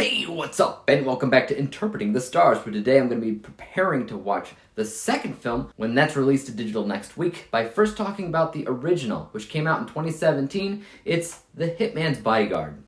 Hey, what's up? And welcome back to Interpreting the Stars, where today I'm going to be preparing to watch the second film when that's released to digital next week by first talking about the original, which came out in 2017. It's The Hitman's Bodyguard.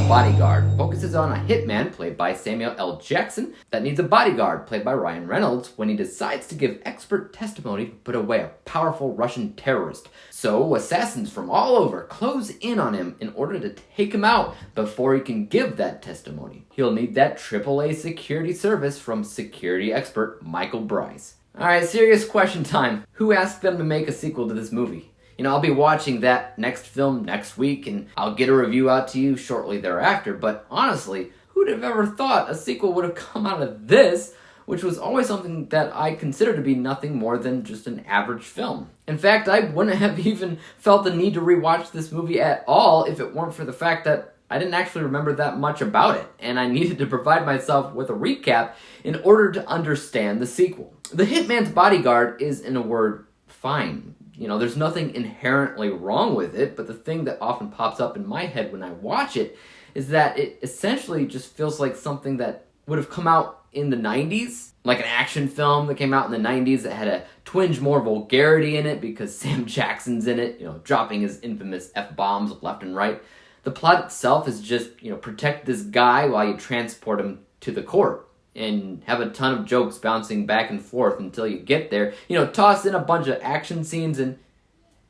Bodyguard focuses on a hitman, played by Samuel L. Jackson, that needs a bodyguard, played by Ryan Reynolds, when he decides to give expert testimony to put away a powerful Russian terrorist. So, assassins from all over close in on him in order to take him out before he can give that testimony. He'll need that AAA security service from security expert Michael Bryce. Alright, serious question time. Who asked them to make a sequel to this movie? I'll be watching that next film next week, and I'll get a review out to you shortly thereafter, but honestly, who'd have ever thought a sequel would have come out of this, which was always something that I consider to be nothing more than just an average film. In fact, I wouldn't have even felt the need to rewatch this movie at all if it weren't for the fact that I didn't actually remember that much about it, and I needed to provide myself with a recap in order to understand the sequel. The Hitman's Bodyguard is, in a word, fine. There's nothing inherently wrong with it, but the thing that often pops up in my head when I watch it is that it essentially just feels like something that would have come out in the 90s, like an action film that came out in the 90s that had a twinge more vulgarity in it because Sam Jackson's in it, dropping his infamous F-bombs left and right. The plot itself is just, protect this guy while you transport him to the court. And have a ton of jokes bouncing back and forth until you get there. Toss in a bunch of action scenes and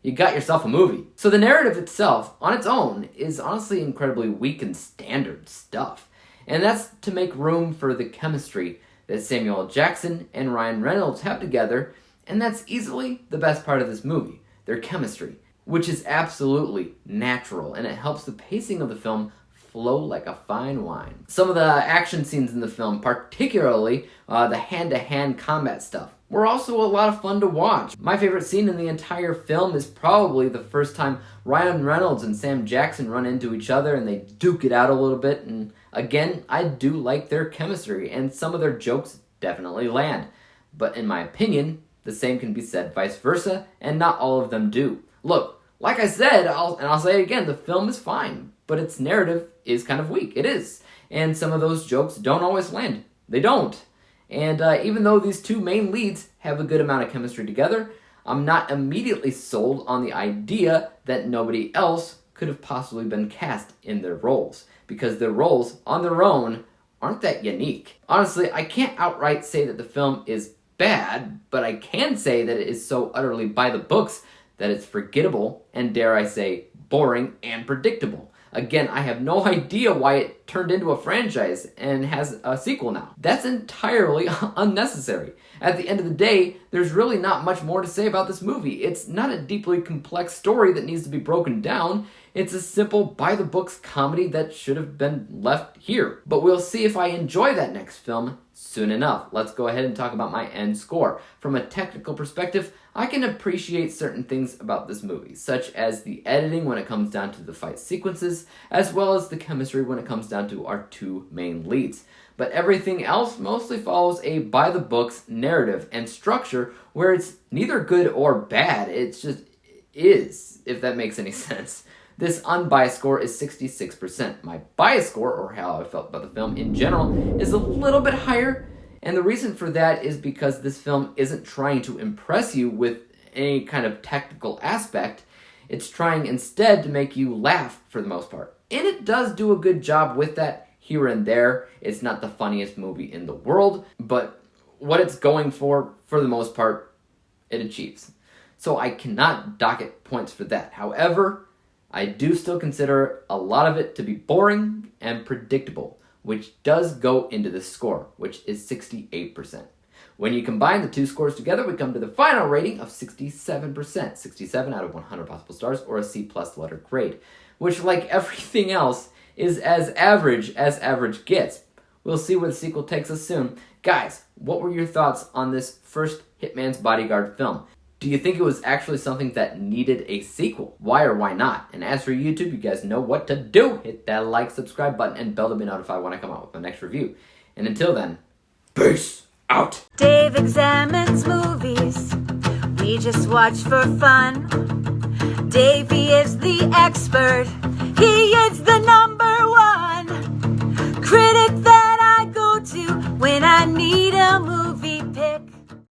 you got yourself a movie. So the narrative itself, on its own, is honestly incredibly weak and standard stuff. And that's to make room for the chemistry that Samuel L. Jackson and Ryan Reynolds have together, and that's easily the best part of this movie, their chemistry, which is absolutely natural, and it helps the pacing of the film flow like a fine wine. Some of the action scenes in the film, particularly the hand-to-hand combat stuff, were also a lot of fun to watch. My favorite scene in the entire film is probably the first time Ryan Reynolds and Sam Jackson run into each other and they duke it out a little bit, and again, I do like their chemistry, and some of their jokes definitely land. But in my opinion, the same can be said vice versa, and not all of them do. Look, like I said, I'll say it again, the film is fine, but its narrative is kind of weak. It is. And some of those jokes don't always land. They don't. And even though these two main leads have a good amount of chemistry together, I'm not immediately sold on the idea that nobody else could have possibly been cast in their roles, because their roles, on their own, aren't that unique. Honestly, I can't outright say that the film is bad, but I can say that it is so utterly by the books that it's forgettable and, dare I say, boring and predictable. Again, I have no idea why it turned into a franchise and has a sequel now. That's entirely unnecessary. At the end of the day, there's really not much more to say about this movie. It's not a deeply complex story that needs to be broken down. It's a simple, by-the-books comedy that should have been left here. But we'll see if I enjoy that next film soon enough. Let's go ahead and talk about my end score. From a technical perspective, I can appreciate certain things about this movie, such as the editing when it comes down to the fight sequences, as well as the chemistry when it comes down to our two main leads. But everything else mostly follows a by-the-books narrative and structure where it's neither good or bad, it's just is, if that makes any sense. This unbiased score is 66%. My biased score, or how I felt about the film in general, is a little bit higher, and the reason for that is because this film isn't trying to impress you with any kind of technical aspect. It's trying instead to make you laugh for the most part. And it does do a good job with that here and there. It's not the funniest movie in the world, but what it's going for the most part, it achieves. So I cannot dock it points for that. However, I do still consider a lot of it to be boring and predictable, which does go into the score, which is 68%. When you combine the two scores together, we come to the final rating of 67%, 67 out of 100 possible stars, or a C+ letter grade, which, like everything else, is as average gets. We'll see where the sequel takes us soon. Guys, what were your thoughts on this first Hitman's Bodyguard film? Do you think it was actually something that needed a sequel? Why or why not? And as for YouTube, you guys know what to do. Hit that like, subscribe button, and bell to be notified when I come out with my next review. And until then, peace out. Dave examines movies. We just watch for fun. Davey is the expert. He is the number